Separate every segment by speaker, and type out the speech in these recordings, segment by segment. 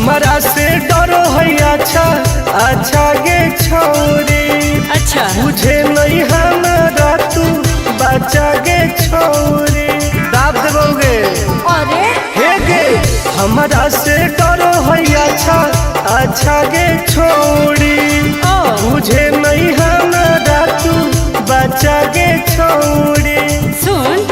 Speaker 1: हमारा से डरो है अच्छा अच्छा गे छोरी।
Speaker 2: अच्छा
Speaker 1: मुझे नहीं हमारा तू बचा गे छोरी। दाब देवोगे
Speaker 2: अरे
Speaker 1: हे गे हमारा से डरो है अच्छा अच्छा गे छोरी। मुझे नहीं हमारा तू बचा गे छोरी।
Speaker 2: सुन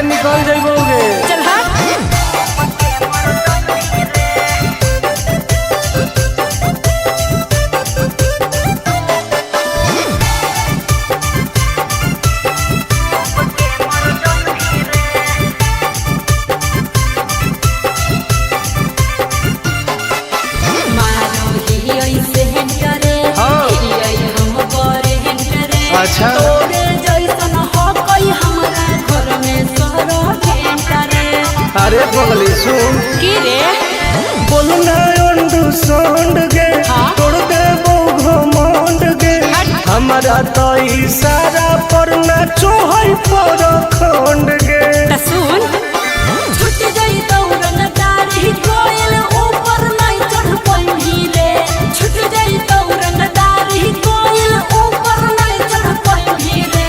Speaker 1: निकल जाइबोगे।
Speaker 2: चल हाँ
Speaker 1: अच्छा अरे बगली सुन
Speaker 2: की रे
Speaker 1: बोलना अंडू सोंड गे तोड़ दे वो घमंड गे। हमारा तो इशारा पर नाचो है पर खंड गे।
Speaker 2: सुन छुट गई दौड़न दारी कोयल ऊपर नहीं चढ़ पाई रे। छुट गई दौड़न दारी कोयल ऊपर नहीं चढ़ पाई रे।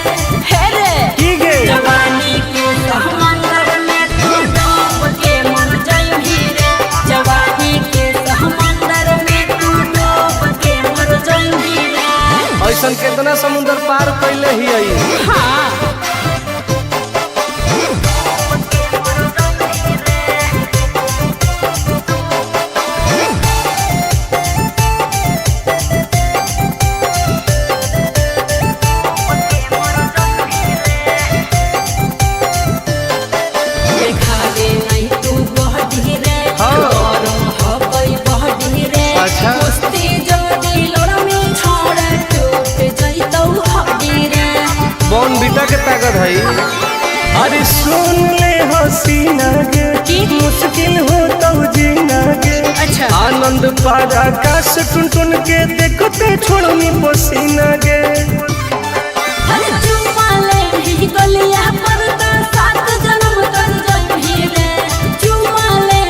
Speaker 2: हे रे
Speaker 1: की गे
Speaker 2: जवानी के समंदर में तू डूब के मर जाई रे। जवानी के समंदर में तू डूब के मर जाई रे।
Speaker 1: ऐसन कितना समुद्र पार कैले ही आई।
Speaker 2: हाँ
Speaker 1: बॉन बीटा के ताकत है। अरे सुन ले हसीना गे मुश्किल हो तो जीना गे।
Speaker 2: अच्छा
Speaker 1: आनंद पार आकाश टुन टुन के देखते छोड़नी पसीना गे।
Speaker 2: गलिया पर तो 7 जन्म कर जाई रे। चुमा ले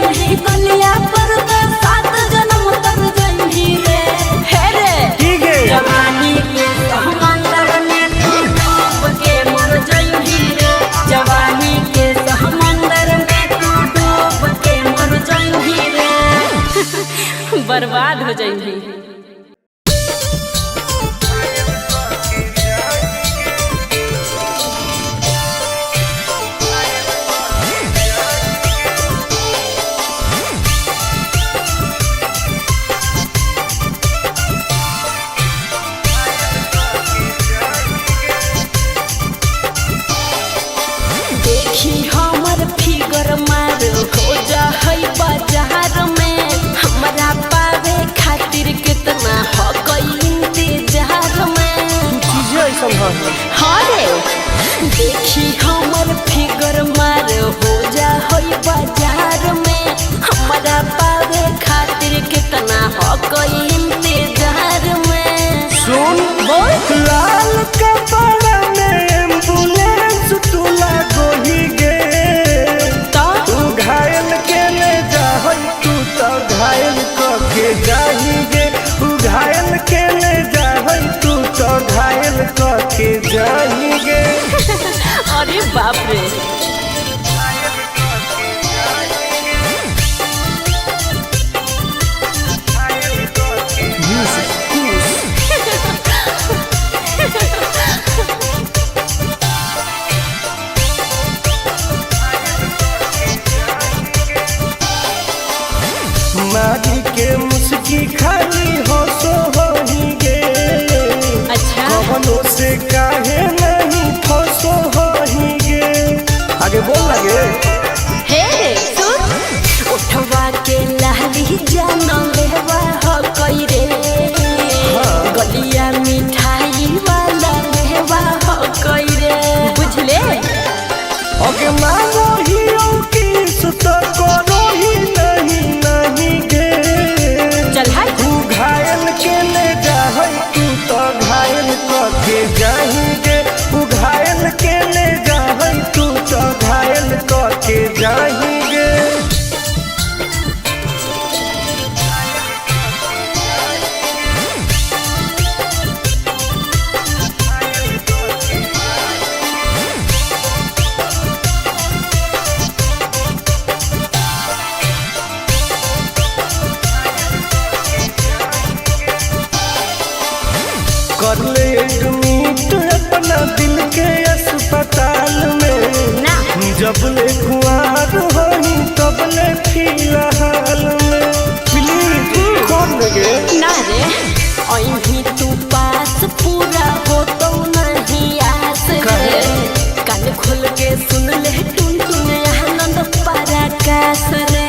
Speaker 2: गलिया पर तो 7 जन्म कर जाई रे। हे रे
Speaker 1: ठीक है
Speaker 2: जवानी के समंदर में तू डूब के मर जाई रे। जवानी के समंदर में तू डूब के मर जाई रे। बर्बाद हो जाई। बाजार में हमरा पावे खातिर कितना हो गई इंतजार में। हाँ रे देखी हमर फिगर मार हो जा बाजार में। हमरा पावे खातिर कितना हो गई इंतजार में।
Speaker 1: सुन
Speaker 2: बोल
Speaker 1: लाल कपड़ा में एम्बुलेंस तुला गोही गे। तू घायल के ले जा तू तो घायल के जाही गे। तू घायल के ले जा तू तो घायल के जाही गे।
Speaker 2: अरे बाप रे
Speaker 1: मारी के मुस्की खाली हो सो हो ही गे।
Speaker 2: अच्छा
Speaker 1: कवनों से काहे नहीं फसो हो ही गे। आगे बोल लगे
Speaker 2: हे सुन उठवा के लाली जाना लेवा हो कई रे। गलिया मिठाई वाला लेवा
Speaker 1: जबले कुआर होई तबले फिलहाल में प्लीज कौन लगे
Speaker 2: ना रे अभी तू पास पूरा हो तो नहीं आस रे कान खोल के सुन ले टुन टुन आनंद पराकाश रे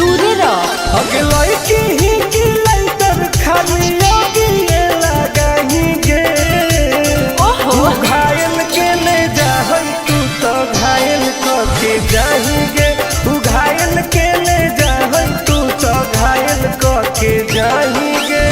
Speaker 2: दूर रह
Speaker 1: अगलाई की ही की लाइटर खाली आगे लगाएंगे
Speaker 2: ओहो
Speaker 1: घायल के ले जाहई तू तो घायल करके जाएंगे घायल के ले जाहई तू तो घायल करके जाएंगे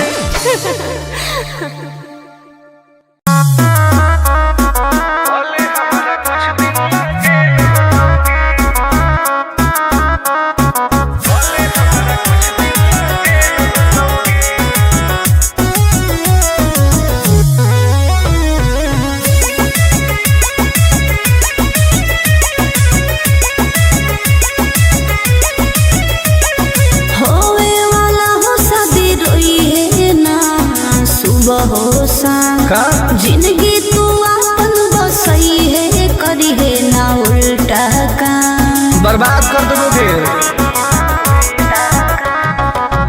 Speaker 2: जिंदगी तू अपन बसई है करी है ना उल्टा काम
Speaker 1: बर्बाद कर दोगे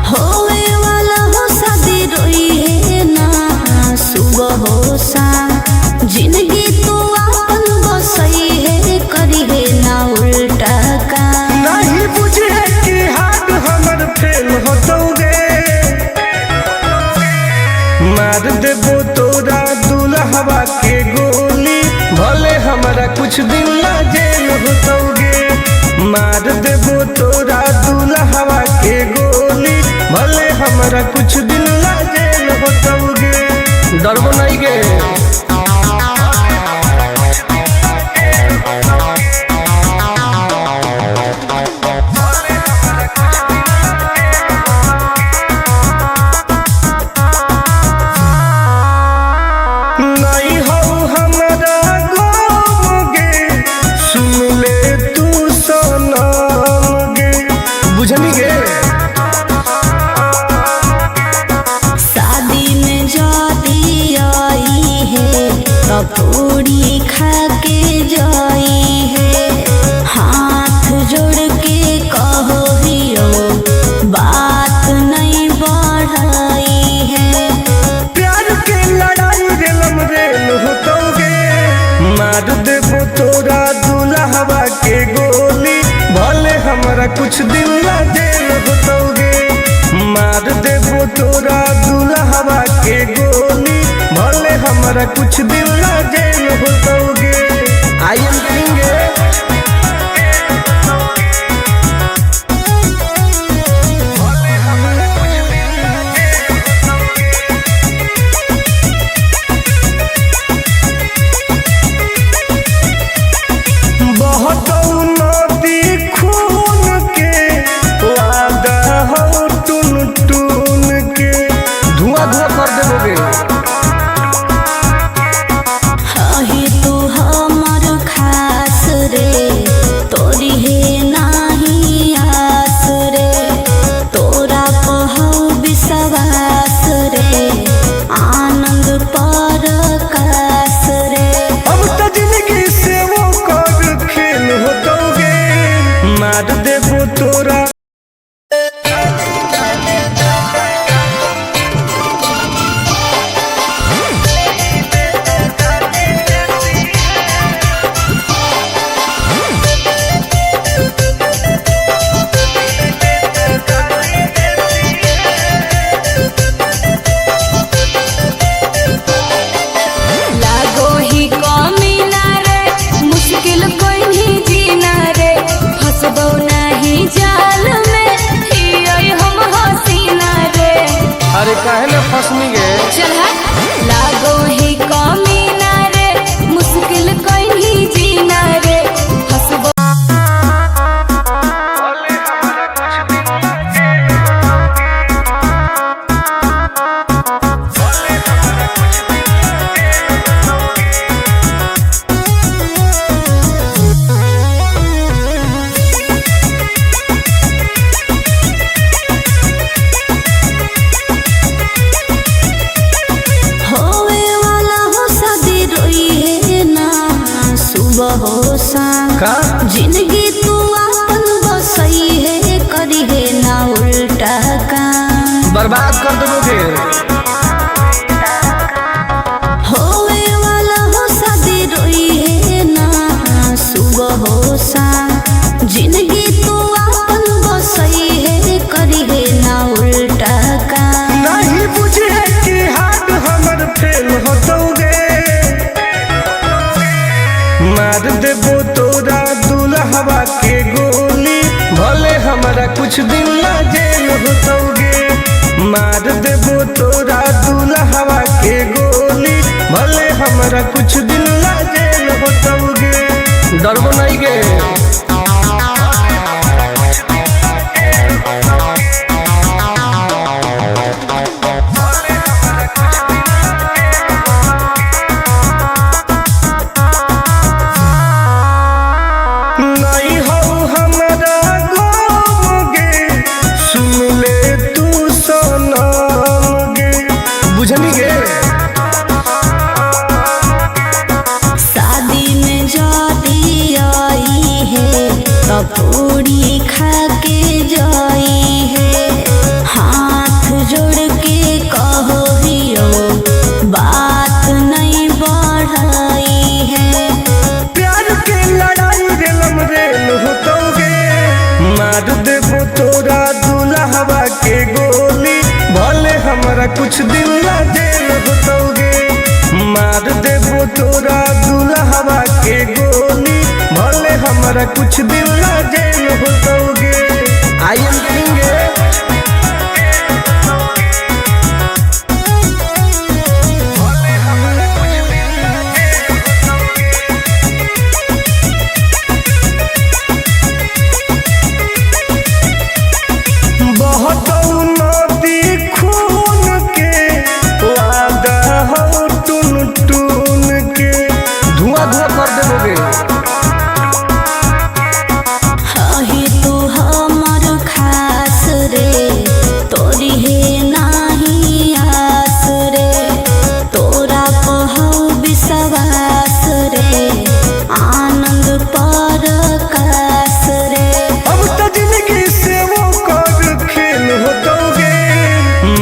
Speaker 2: होवे वाला हो शादी रोई है ना सुबह हो शाम जिंदगी तू अपन बसई है करी है ना उल्टा काम
Speaker 1: नहीं बुझे कि हाथ हमर फेल होतोगे मार देबो तोरा दुल्हवा के गोली भले हमारा कुछ दिन ला जेल होतोगे मार देबो तोरा दुल्हवा के गोली भले हमारा कुछ दिन ला जेल होतोगे डरबो नहीं गे
Speaker 2: पूरी खा के जाई है हाथ जोड़ के कहो हियो बात नहीं बढ़ाई है
Speaker 1: प्यार के लड़ाई रेलम रेल होतोगे मार देबो तोरा दुल्हवा के गोली भले हमारा कुछ दिन ला जेल होतोगे मार देबो तोरा दुल्हवा के गोली भले हमारा कुछ दिन ला जेल होतोगे आई एम किंग बहुत नदी खून के वादा हो टुन टुन के धुआं धुआं कर देबोगे
Speaker 2: ही तू हमर खास रे तोरी है नाही आस रे तोरा पहु विश्वास रे आनंद परकाश रे
Speaker 1: अब तो जिंदगी से वो कर खेल होतोगे मार देबो तोरा
Speaker 2: लागो ही कमी ना रे मुश्किल कोई नहीं जीना रे फंसबो नहीं जाल में ही हम हसीना रे
Speaker 1: अरे काहे ना फसनी गे
Speaker 2: चल लागो ही कमी ना रे मुश्किल कोई नहीं जीना रे फंसबो
Speaker 1: कुछ दिन ला जेल होतोगे। मार देबो तोरा दुल्हवा के गोली, भले हमरा कुछ दिन ला जेल होतोगे। डरबो नहीं गे।
Speaker 2: पूरी खा के जाई है, हाथ जोड़ के कहो हियो बात नहीं बढ़ाई है।
Speaker 1: प्यार के लड़ाई रेलम रेल होतोगे। मार देबो तोरा दुल्हवा के गोली, भले हमरा कुछ दिन ला जेल होतोगे। मार देबो तोरा दुल्हवा के गोली, भले हमरा कुछ दिन ला जेल होतोगे। I am king.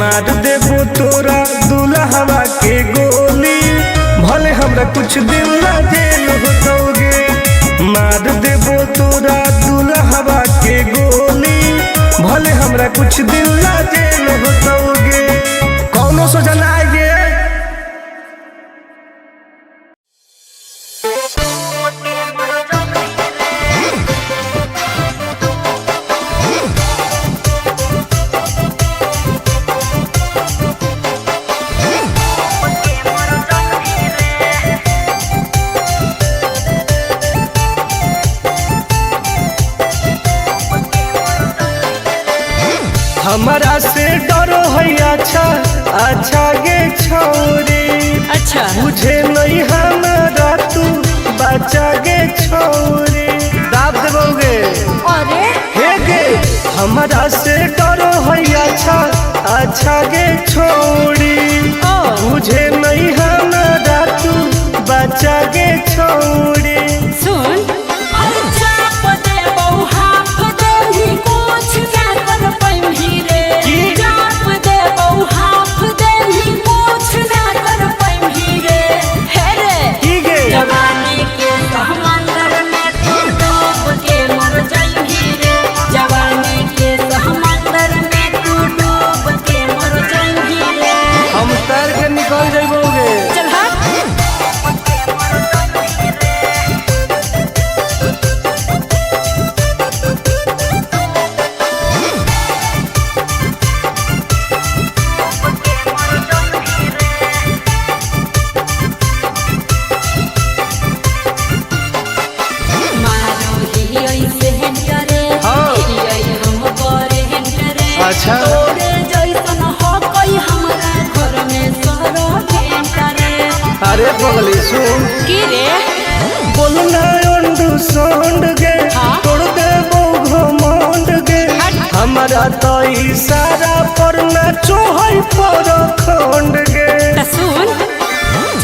Speaker 1: मार देबो तोरा दुल्हवा के गोली, भले हमरा कुछ दिन ला जेल होतोगे। मार देबो तोरा दुल्हवा के गोली, भले हमरा कुछ दिन ला जेल होतोगे। कौनो सोचा ना आएगे। हमरा से डरो है अच्छा अच्छा गे छोरी।
Speaker 2: अच्छा
Speaker 1: मुझे नहीं हमारा तू बचा गे छोरी। दाब देबोगे।
Speaker 2: अरे
Speaker 1: हे गे हमरा से डरो है अच्छा अच्छा गे छोरी। मुझे नहीं हमारा तू बचा गे छोरी।
Speaker 2: सुन
Speaker 1: निकल जाइबोगे।
Speaker 2: चल
Speaker 1: अच्छा अरे पगली सुन
Speaker 2: की रे
Speaker 1: बोलना अंडू सोंड गे तोड़ दे घमंड गे। हमारा तो इशारा पर नाचो है पर खंड गे।
Speaker 2: सुन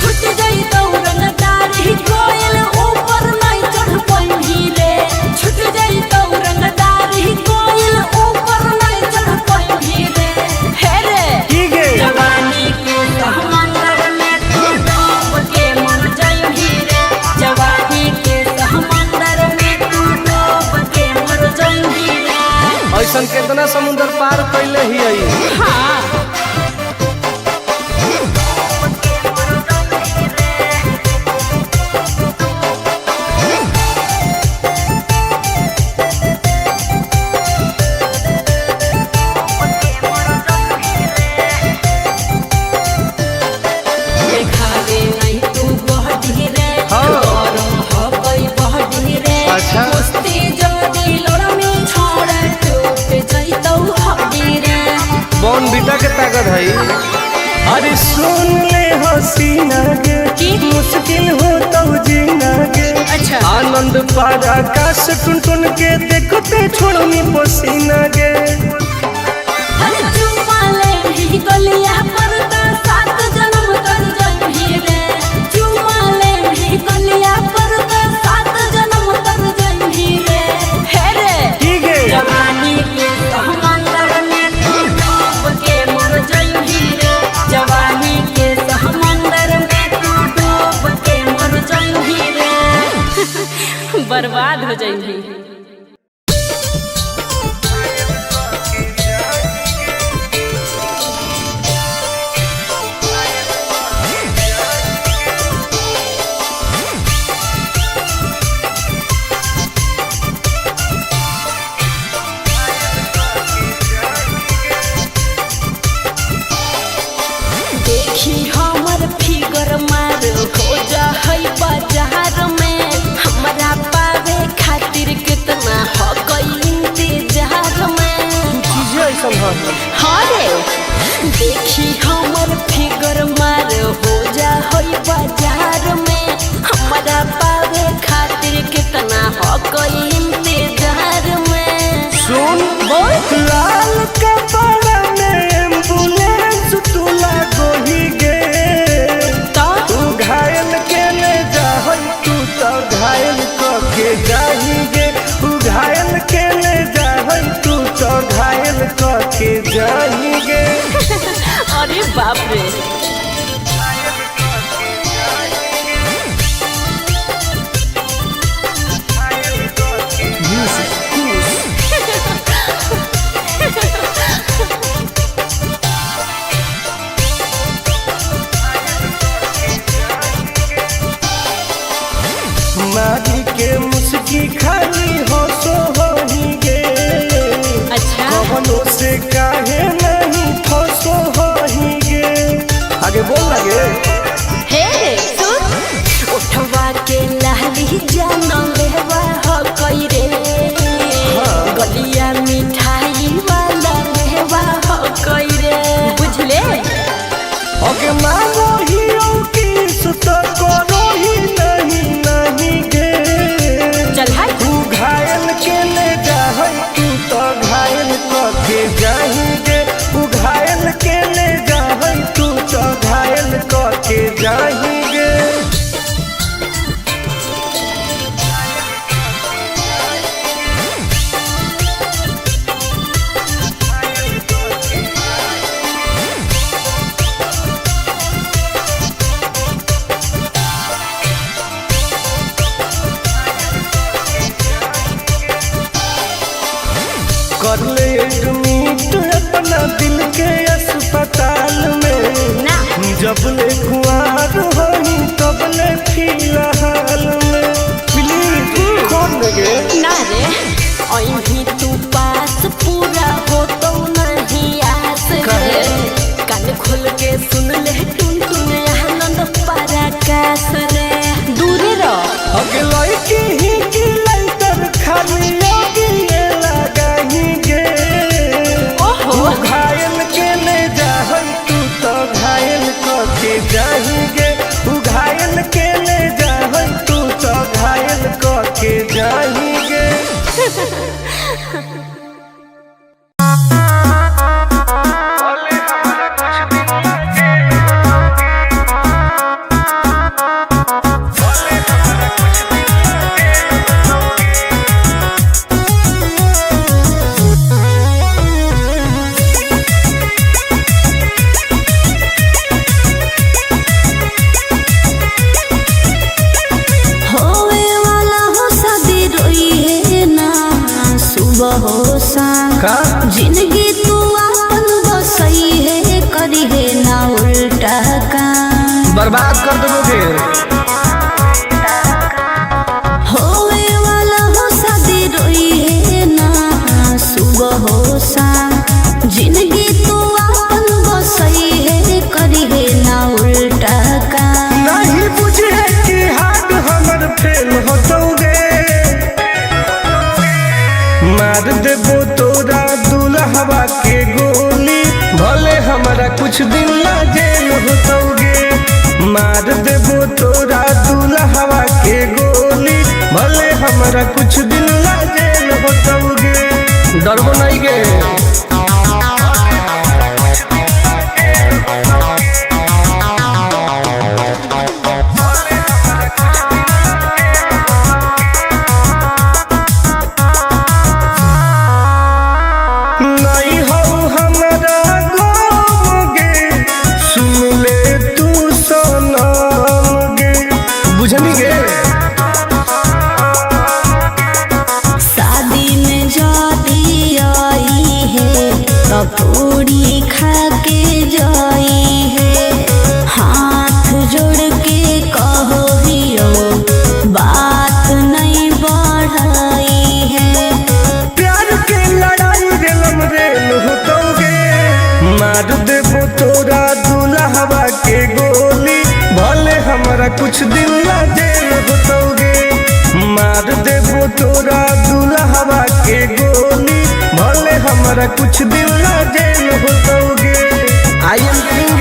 Speaker 2: छूट जाई दौड़न दाढ़ी कोयल ऊपर नहीं चढ़ पाई रे। छूट जाई दौड़न दाढ़ी कोयल ऊपर नहीं चढ़ पाई रे। हे रे
Speaker 1: की गे
Speaker 2: जवानी के समंदर में तू डूब के मर जाई रे। जवानी के समंदर में तू डूब के मर जाई रे।
Speaker 1: ऐसन कितना समुद्र पार कैले ही आई।
Speaker 2: हाँ
Speaker 1: बॉर्नवीटा के ताकत है। अरे सुन ले हसीना के मुश्किल हो तो जीना के।
Speaker 2: अच्छा
Speaker 1: आनंद पारा आकाश टुन टुन के देखते छोड़नी पसीना के।
Speaker 2: चुम्मा ले ही गलिया पर तो 7 जन्म कर जही रे। चुम्मा ले ही गलिया पर तो 7 जन्म कर जही रे। हे रे
Speaker 1: ठीक है
Speaker 2: जवानी के समंदर में तू डूब के मर जही रे। जवानी के समंदर में तू डूब के मर जही रे। बर्बाद हो जही। देखी हमर फिगर मार हो जा है बाजार में। हमरा पावे खातिर कितना हो गई इंतजार में।
Speaker 1: चीजें ऐसा है।
Speaker 2: हाँ रे देखी हमर फिगर मार हो जा है बाजार में। हमरा पावे खातिर कितना हो गई इंतजार में।
Speaker 1: सुन
Speaker 2: बोल
Speaker 1: लाल कपड़ा में एम्बुलेंस तुला गोही गे।
Speaker 2: तो
Speaker 1: तू घायल के ले जा तू तो घायल के जाही गे। तू घायल के ले जा तू तो घायल के जाही गे।
Speaker 2: अरे बाप रे
Speaker 1: मारी के मुस्की खाली हो सो होही गे।
Speaker 2: अच्छा
Speaker 1: कवनों से काहे नहीं फसो होही गे। आगे बोल लगे
Speaker 2: हे सुन उठवा के लहली जानो लेवा हो कोई रे। गलिया मिठाई वाला लेवा हो कोई रे। बुझले
Speaker 1: ओके मांगो ही किस तो करो ही नहीं गे।
Speaker 2: चल हाय
Speaker 1: तू घायल के ले जा तू तो घायल के जाही गे। तू घायल के ले जा तू तो घायल के जाही गे। कर ले एडमिट अपना दिल के अस्पताल में।
Speaker 2: ना
Speaker 1: जब ले कुआर होही तब ले फिलहाल में। प्लीज कौन लगे
Speaker 2: ना रे अहीं तू पास पूरा हो तो नहीं आस रे। कान खोल के सुन ले टुन टुन आनंद पराकाश रे। दूरी रह
Speaker 1: अगे लड़की ही की लाइटर खाली लगी लगाही गे।
Speaker 2: ओहो
Speaker 1: तू घायल के ले जा तू तो घायल के जाही गे। तू घायल के ले जा तू तो घायल के जाही गे।
Speaker 2: का जिंदगी तू अपन बसई है करी है ना उल्टा काम
Speaker 1: बर्बाद कर दोगे।
Speaker 2: होवे वाला हो शादी रोई है ना सुबह हो शाम जिंदगी तू अपन बसई है करी है ना उल्टा काम
Speaker 1: नहीं बुझे कि हाथ हमर फेल होतोगे। मार देबो तोरा दुल्हवा के गोली भल कुछ दिन ला जेल होतोगे। मार देबो तोरा दुल्हवा के गोली, भले हमरा कुछ दिन ला जेल होतोगे। डरबो नहीं गे।
Speaker 2: शादी में जाती आई है तो पूरी खा के जाई है। हाथ जोड़ के कहो हियो बात नहीं बढ़ाई है।
Speaker 1: प्यार के लड़ाई रेलम रेल होतोगे। मार देबो तोरा दुल्हवा के गोली, भले हमरा कुछ दिन ला जेल होतोगे। मार देबो तोरा दुल्हवा के गोली, भले हमरा कुछ दिन ला जेल होतोगे। I am king.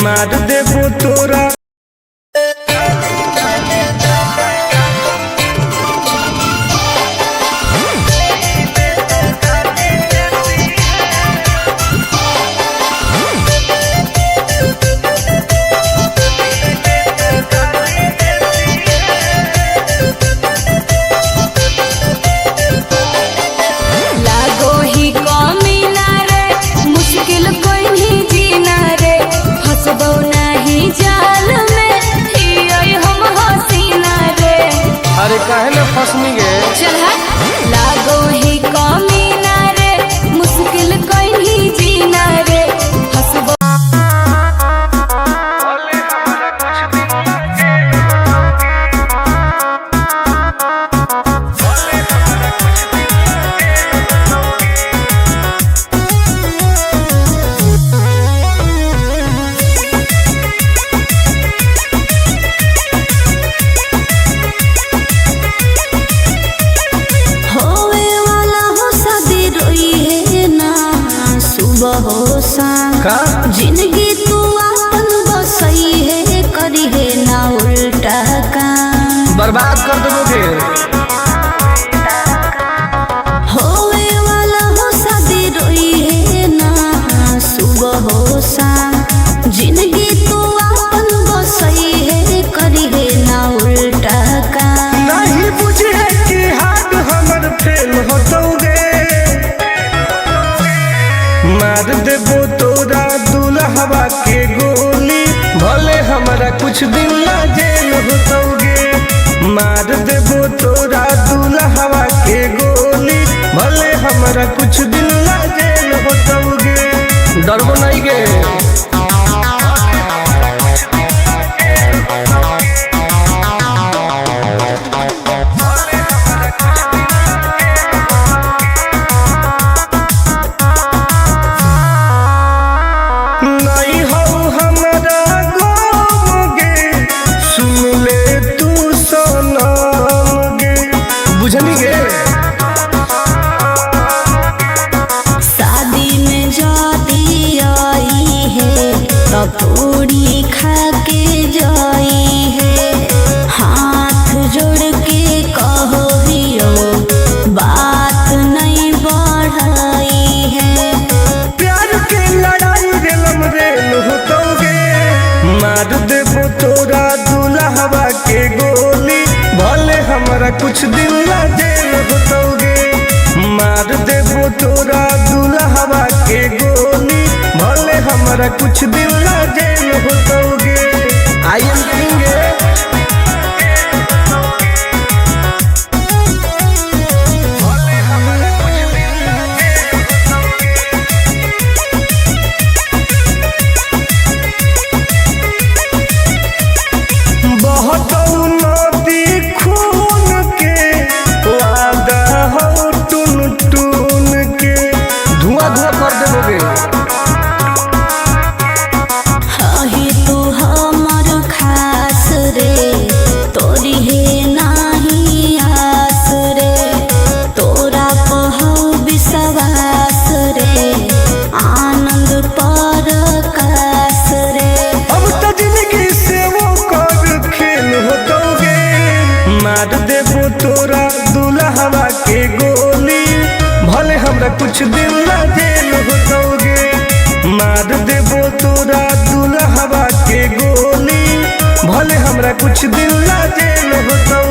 Speaker 1: मार देबो तोरा काहे न फसनी गे।
Speaker 2: चल लागो ही कमीना रे, मुश्किल कोई नहीं जीना रे। हंसबो
Speaker 1: का
Speaker 2: जिंदगी तू अपन बसई है, करी है ना उल्टा काम,
Speaker 1: बर्बाद कर दोगे।
Speaker 2: होवे वाला हो शादी रोई है ना सुबह हो शाम। जिंदगी तू अपन बसई है, करी है ना उल्टा काम।
Speaker 1: नहीं बुझे कि हाथ हमर फेल होतोगे। मार देबो तोरा दुल्हवा के गोली, भले हमरा कुछ दिन ला जेल होतोगे। मार देबो तोरा दुल्हवा के गोली, भले हमरा कुछ दिन ला जेल होतोगे। डरबो नहीं गे।
Speaker 2: शादी में जाती आई है तो पूरी खा के जाई है। हाथ जोड़ के कहो हियो बात नहीं बढ़ाई है।
Speaker 1: प्यार के लड़ाई रेलम रेल होतोगे। मार देबो तोरा दुल्हवा के गोली, भले हमरा कुछ दिन ला जेल होतोगे। मार देबो तोरा दुल्हवा के गोली, हमरा कुछ दिन ला जेल होतोगे। आई एम किंग मार देबो तोरा दुल्हवा के गोली, भले हमरा कुछ दिन ला जेल होतोगे। मार देबो तोरा दुल्हवा के गोली, भले हमरा कुछ दिन ला जेल होतोगे।